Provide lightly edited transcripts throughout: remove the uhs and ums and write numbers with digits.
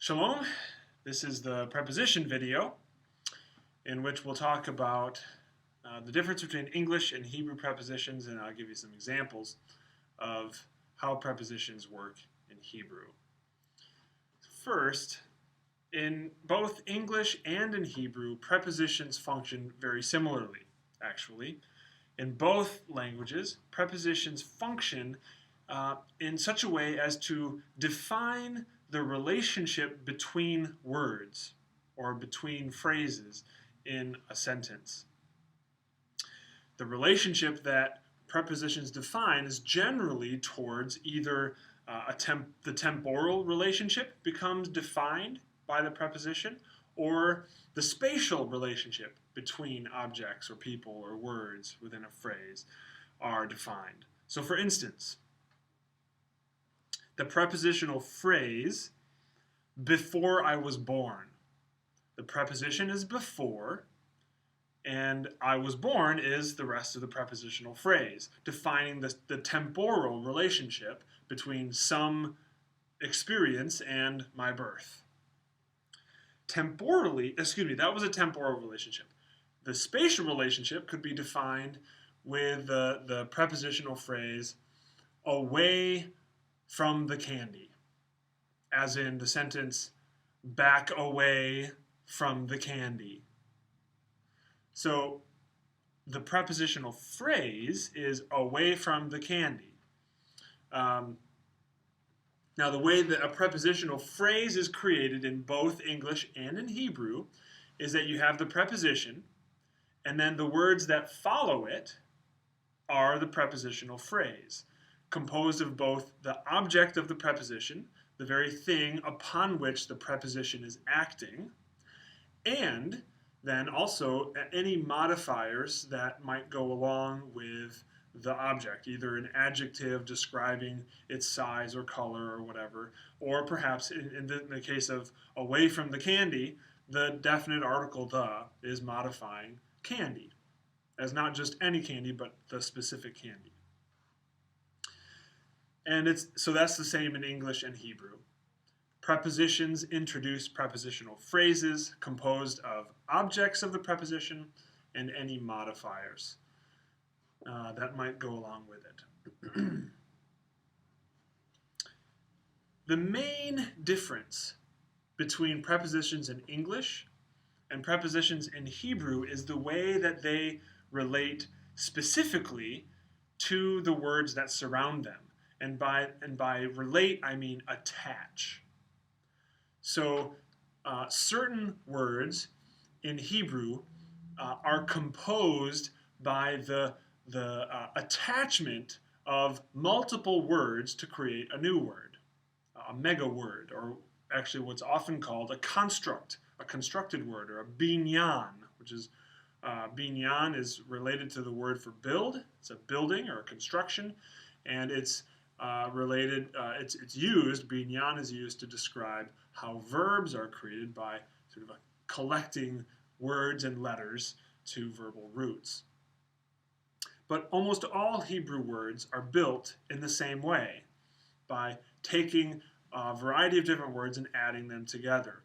Shalom, this is the preposition video in which we'll talk about the difference between English and Hebrew prepositions, and I'll give you some examples of how prepositions work in Hebrew. First, in both English and in Hebrew, prepositions function very similarly, actually. In both languages, prepositions function in such a way as to define the relationship between words or between phrases in a sentence. The relationship that prepositions define is generally towards either the temporal relationship becomes defined by the preposition, or the spatial relationship between objects or people or words within a phrase are defined. So for instance, the prepositional phrase, before I was born. The preposition is before, and I was born is the rest of the prepositional phrase, defining the temporal relationship between some experience and my birth. That was a temporal relationship. The spatial relationship could be defined with the prepositional phrase, away from the candy, as in the sentence, back away from the candy. So the prepositional phrase is away from the candy. Now the way that a prepositional phrase is created in both English and in Hebrew is that you have the preposition, and then the words that follow it are the prepositional phrase, composed of both the object of the preposition, the very thing upon which the preposition is acting, and then also any modifiers that might go along with the object, either an adjective describing its size or color or whatever, or perhaps in the case of away from the candy, the definite article the is modifying candy, as not just any candy, but the specific candy. And so that's the same in English and Hebrew. Prepositions introduce prepositional phrases composed of objects of the preposition and any modifiers that might go along with it. The main difference between prepositions in English and prepositions in Hebrew is the way that they relate specifically to the words that surround them. And by relate, I mean attach. So certain words in Hebrew are composed by the attachment of multiple words to create a new word, a mega word, or actually what's often called a construct, a constructed word, or a binyan, which is binyan is related to the word for build. It's a building or a construction, and it's related, it's used, binyan is used to describe how verbs are created by sort of collecting words and letters to verbal roots. But almost all Hebrew words are built in the same way, by taking a variety of different words and adding them together.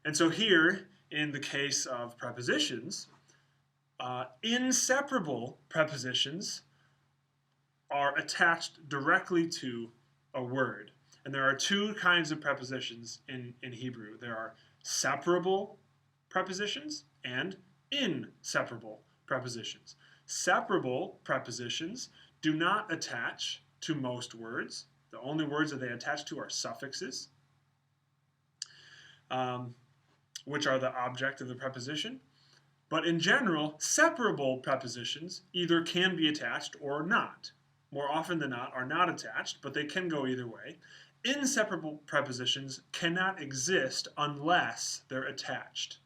And so here, in the case of prepositions, inseparable prepositions are attached directly to a word. And there are two kinds of prepositions in Hebrew. There are separable prepositions and inseparable prepositions. Separable prepositions do not attach to most words. The only words that they attach to are suffixes, which are the object of the preposition. But in general, separable prepositions either can be attached or not. More often than not, are not attached, but they can go either way. Inseparable prepositions cannot exist unless they're attached.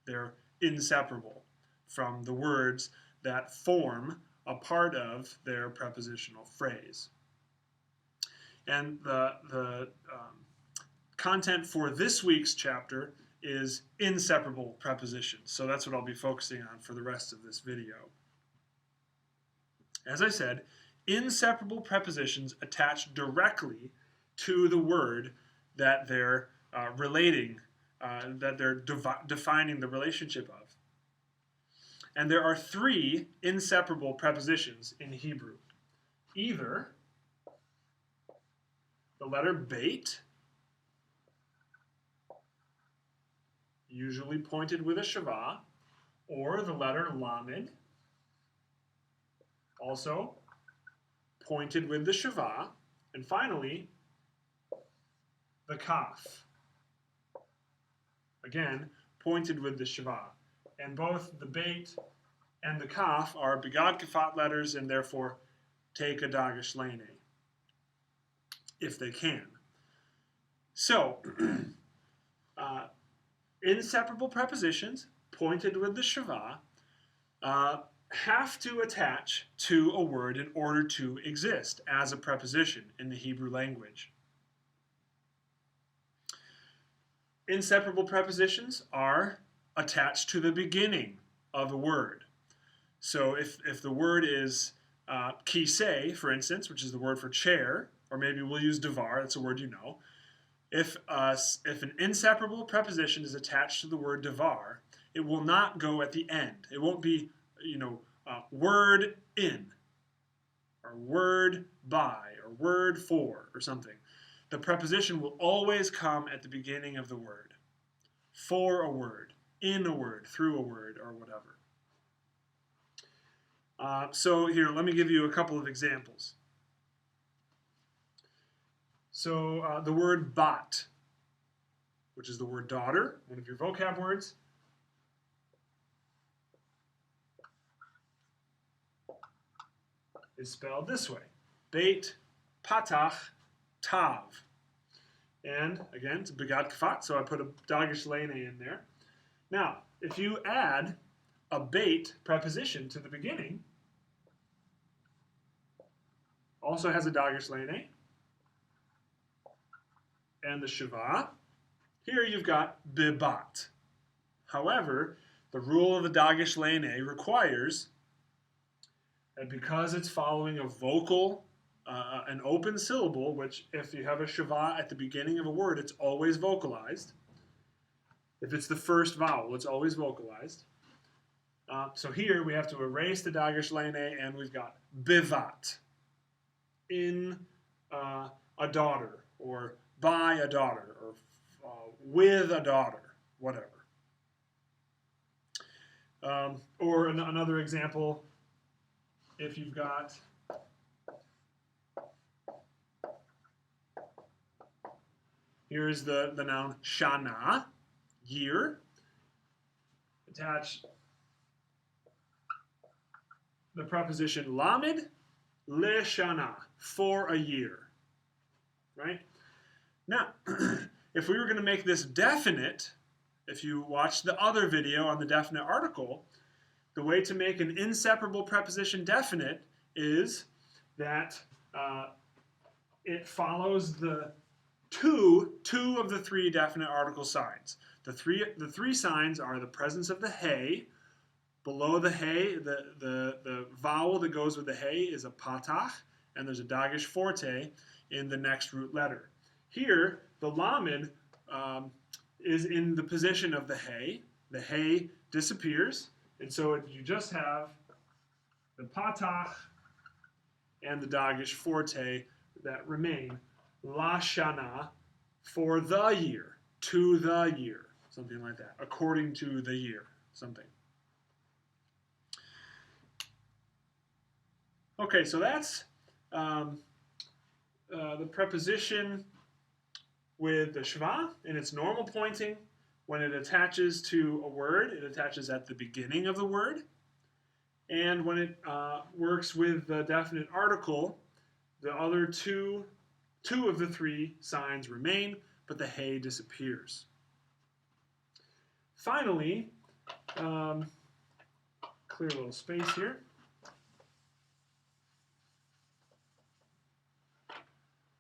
They're inseparable from the words that form a part of their prepositional phrase. And the content for this week's chapter is inseparable prepositions. So that's what I'll be focusing on for the rest of this video. As I said, inseparable prepositions attach directly to the word that they're relating, that they're defining the relationship of. And there are three inseparable prepositions in Hebrew. Either the letter beit, usually pointed with a shavah, or the letter lamed, also pointed with the shavah, and finally, the kaf, again, pointed with the shavah. And both the beit and the kaf are begad kafat letters, and therefore take a dagesh lene, if they can. So, inseparable prepositions, pointed with the shavah, have to attach to a word in order to exist as a preposition in the Hebrew language. Inseparable prepositions are attached to the beginning of a word. So if the word is kiseh, for instance, which is the word for chair, or maybe we'll use devar, that's a word you know. If an inseparable preposition is attached to the word devar, it will not go at the end. It won't be, word in, or word by, or word for, or something. The preposition will always come at the beginning of the word. For a word, in a word, through a word, or whatever. So here, let me give you a couple of examples. So the word bat, which is the word daughter, one of your vocab words. Is spelled this way. Beit, patach, tav. And again, it's a begad kafat, so I put a dagesh lene in there. Now, if you add a beit preposition to the beginning, also has a dagesh lene, and the shavah, here you've got bibat. However, the rule of the dagesh lene requires that because it's following a vocal, an open syllable, which if you have a shavah at the beginning of a word, it's always vocalized. If it's the first vowel, it's always vocalized. So here we have to erase the dagesh lene, and we've got bivat, in a daughter, or by a daughter, or with a daughter, whatever. Or another example, if you've got here's the noun shana, year. Attach the preposition lamed, le shana, for a year. Right? Now, if we were going to make this definite, if you watched the other video on the definite article, the way to make an inseparable preposition definite is that it follows the two of the three definite article signs. The three signs are the presence of the hey. Below the hey, the vowel that goes with the hey is a patach, and there's a dagesh forte in the next root letter. Here, the lamed is in the position of the hey. The hey disappears, and so you just have the patach and the dagesh forte that remain. La shana, for the year, to the year, something like that, according to the year, something. Okay, so that's the preposition with the shva in its normal pointing. When it attaches to a word, it attaches at the beginning of the word. And when it works with the definite article, the other two of the three signs remain, but the hey disappears. Finally, clear a little space here.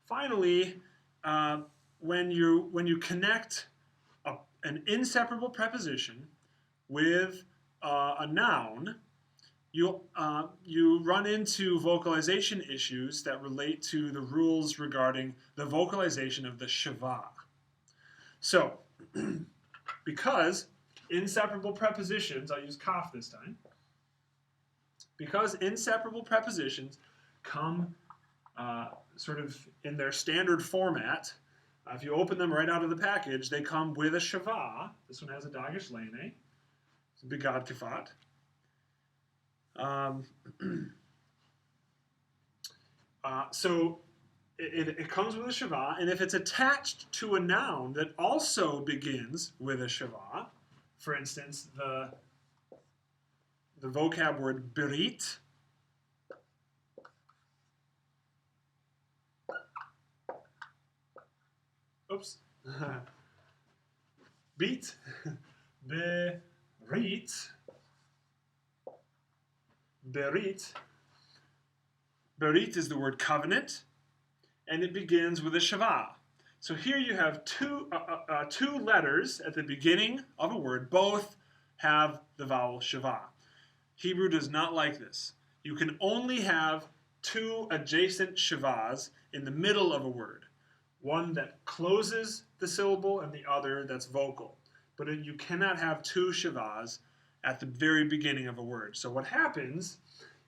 Finally, when you connect an inseparable preposition with a noun, you run into vocalization issues that relate to the rules regarding the vocalization of the shavah. So, because inseparable prepositions, I'll use kaf this time, because inseparable prepositions come sort of in their standard format, if you open them right out of the package, they come with a shava. This one has a dagesh lene. It's a bigad kafat. So it comes with a shava, and if it's attached to a noun that also begins with a shava, for instance, the vocab word berit, oops, beat, berit, berit. Berit is the word covenant, and it begins with a shava. So here you have two letters at the beginning of a word. Both have the vowel shava. Hebrew does not like this. You can only have two adjacent shavas in the middle of a word. One that closes the syllable and the other that's vocal. But you cannot have two shavas at the very beginning of a word. So what happens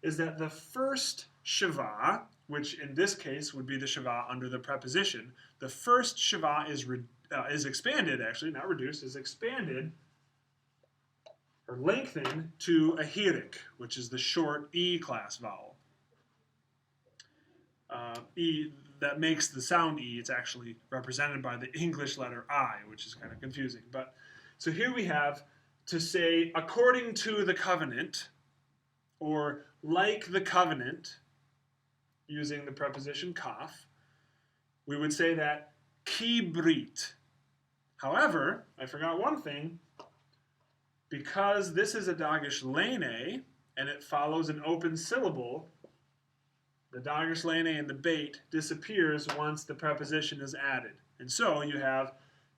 is that the first shava, which in this case would be the shava under the preposition, the first shava is expanded, actually, not reduced, is expanded or lengthened to a hirik, which is the short E class vowel. E that makes the sound E, it's actually represented by the English letter I, which is kind of confusing. But so here we have to say according to the covenant, or like the covenant, using the preposition kaf, we would say that kibrit. However, I forgot one thing. Because this is a dagesh lene and it follows an open syllable, the dagesh lene and the bait disappears once the preposition is added. And so you have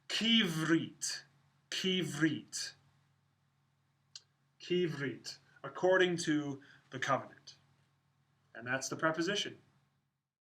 kivrit, kivrit, kivrit, according to the covenant. And that's the preposition.